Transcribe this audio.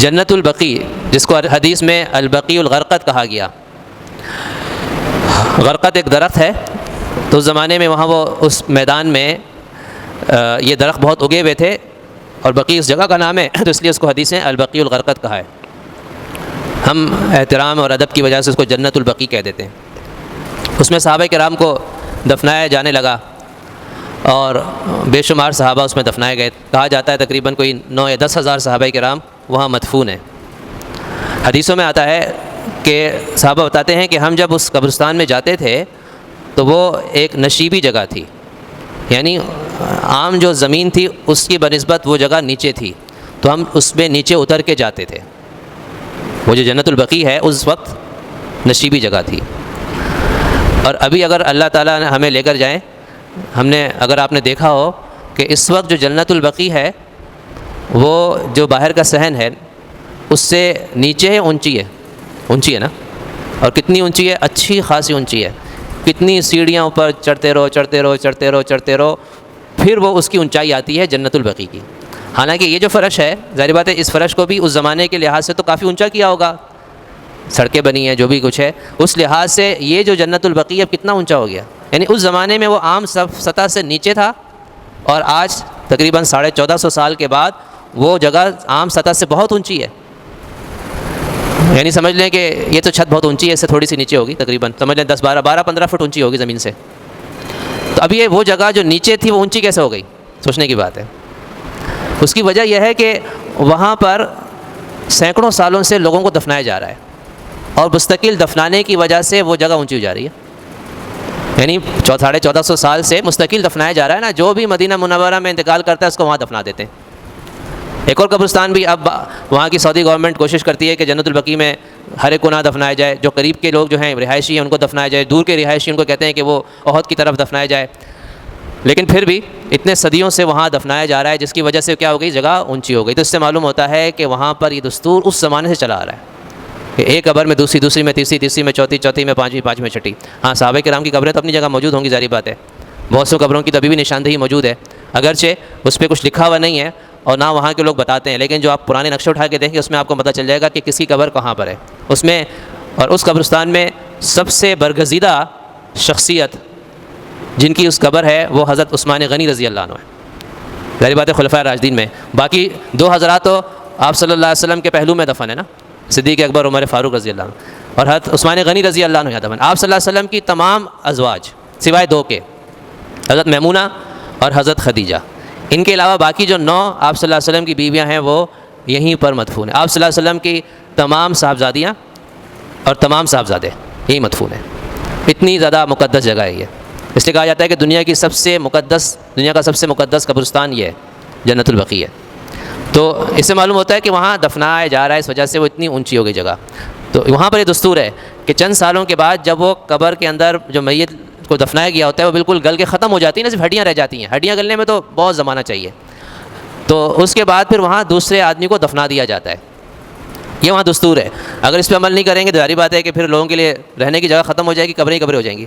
جنت البقیع جس کو حدیث میں البقیع الغرقد کہا گیا، غرقد ایک درخت ہے، تو اس زمانے میں وہاں وہ اس میدان میں یہ درخت بہت اگے ہوئے تھے، اور بقیع اس جگہ کا نام ہے، تو اس لیے اس کو حدیث میں البقیع الغرقد کہا ہے۔ ہم احترام اور ادب کی وجہ سے اس کو جنت البقیع کہہ دیتے ہیں۔ اس میں صحابہ کرام کو دفنایا جانے لگا، اور بے شمار صحابہ اس میں دفنائے گئے۔ کہا جاتا ہے تقریباً کوئی 9 یا 10 ہزار صحابہ کرام وہاں مدفون ہیں۔ حدیثوں میں آتا ہے کہ صحابہ بتاتے ہیں کہ ہم جب اس قبرستان میں جاتے تھے تو وہ ایک نشیبی جگہ تھی، یعنی عام جو زمین تھی اس کی بنسبت وہ جگہ نیچے تھی، تو ہم اس میں نیچے اتر کے جاتے تھے۔ وہ جو جنت البقیع ہے اس وقت نشیبی جگہ تھی، اور ابھی اگر اللہ تعالیٰ نے ہمیں لے کر جائیں، اگر آپ نے دیکھا ہو کہ اس وقت جو جنت البقیع ہے وہ جو باہر کا صحن ہے اس سے نیچے ہے، اونچی ہے نا، اور کتنی اونچی ہے؟ اچھی خاصی اونچی ہے۔ کتنی سیڑھیاں اوپر چڑھتے رہو، پھر وہ اس کی اونچائی آتی ہے جنت البقیع کی۔ حالانکہ یہ جو فرش ہے، ظاہر بات ہے اس فرش کو بھی اس زمانے کے لحاظ سے تو کافی اونچا کیا ہوگا، سڑکیں بنی ہیں، جو بھی کچھ ہے، اس لحاظ سے یہ جو جنت البقیع اب کتنا اونچا ہو گیا۔ یعنی اس زمانے میں وہ عام سطح سے نیچے تھا، اور آج تقریباً 1450 سال کے بعد وہ جگہ عام سطح سے بہت اونچی ہے۔ یعنی سمجھ لیں کہ یہ تو چھت بہت اونچی ہے، اس سے تھوڑی سی نیچے ہوگی، تقریباً سمجھ لیں 12-15 فٹ اونچی ہوگی زمین سے۔ تو اب یہ وہ جگہ جو نیچے تھی وہ اونچی کیسے ہو گئی؟ سوچنے کی بات ہے۔ اس کی وجہ یہ ہے کہ وہاں پر سینکڑوں سالوں سے لوگوں کو دفنایا جا رہا ہے، اور مستقل دفنانے کی وجہ سے وہ جگہ اونچی ہو جا رہی ہے۔ یعنی 1450 سال سے مستقل دفنایا جا رہا ہے نا، جو بھی مدینہ منورہ میں انتقال کرتا ہے اس کو وہاں دفنا دیتے ہیں۔ ایک اور قبرستان بھی اب وہاں کی سعودی گورنمنٹ کوشش کرتی ہے کہ جنت البقیع میں ہر ایک کو نہ دفنایا جائے، جو قریب کے لوگ جو ہیں رہائشی ہیں ان کو دفنایا جائے، دور کے رہائشی ان کو کہتے ہیں کہ وہ احد کی طرف دفنایا جائے، لیکن پھر بھی اتنے صدیوں سے وہاں دفنایا جا رہا ہے، جس کی وجہ سے کیا ہو گئی؟ جگہ اونچی ہو گئی۔ تو اس سے معلوم ہوتا ہے کہ وہاں پر یہ دستور اس زمانے سے چلا آ رہا ہے کہ ایک قبر میں دوسری میں تیسری میں چوتھی میں پانچویں میں چھٹی۔ ہاں، صحابہ کرام کی قبریں تو اپنی جگہ موجود ہوں گی، ظاہر بات ہے، بہت سی قبروں کی تو ابھی بھی نشاندہی موجود ہے، اگرچہ اس پہ کچھ لکھا ہوا نہیں ہے اور نہ وہاں کے لوگ بتاتے ہیں، لیکن جو آپ پرانے نقشے اٹھا کے دیکھیں اس میں آپ کو پتہ چل جائے گا کہ کس کی قبر کہاں پر ہے۔ اس میں اور اس قبرستان میں سب سے برگزیدہ شخصیت جن کی اس قبر ہے وہ حضرت عثمان غنی رضی اللہ عنہ ہے۔ ظاہر بات ہے خلفائے راشدین میں، باقی 2 حضرات تو آپ صلی اللہ علیہ وسلم کے پہلو میں دفن ہے نا، صدیق اکبر عمر فاروق رضی اللہ عنہ، اور حضرت عثمان غنی رضی اللہ عنہ یہاں دفن۔ آپ صلی اللہ علیہ وسلم کی تمام ازواج سوائے 2 کے، حضرت میمونہ اور حضرت خدیجہ، ان کے علاوہ باقی جو 9 آپ صلی اللہ علیہ وسلم کی بیویاں ہیں وہ یہیں پر مدفون ہیں۔ آپ صلی اللہ علیہ وسلم کی تمام صاحبزادیاں اور تمام صاحبزادے یہیں مدفون ہیں۔ اتنی زیادہ مقدس جگہ ہے یہ، اس لیے کہا جاتا ہے کہ دنیا کا سب سے مقدس قبرستان یہ ہے، جنت البقیع ہے۔ تو اس سے معلوم ہوتا ہے کہ وہاں دفنایا جا رہا ہے، اس وجہ سے وہ اتنی اونچی ہو گئی جگہ۔ تو وہاں پر یہ دستور ہے کہ چند سالوں کے بعد جب وہ قبر کے اندر جو میت کو دفنایا گیا ہوتا ہے وہ بالکل گل کے ختم ہو جاتی ہے نا، صرف ہڈیاں رہ جاتی ہیں، ہڈیاں گلنے میں تو بہت زمانہ چاہیے، تو اس کے بعد پھر وہاں دوسرے آدمی کو دفنا دیا جاتا ہے۔ یہ وہاں دستور ہے، اگر اس پہ عمل نہیں کریں گے تو ظاہر بات ہے کہ پھر لوگوں کے لیے رہنے کی جگہ ختم ہو جائے گی، قبریں ہی قبریں ہو جائیں گی۔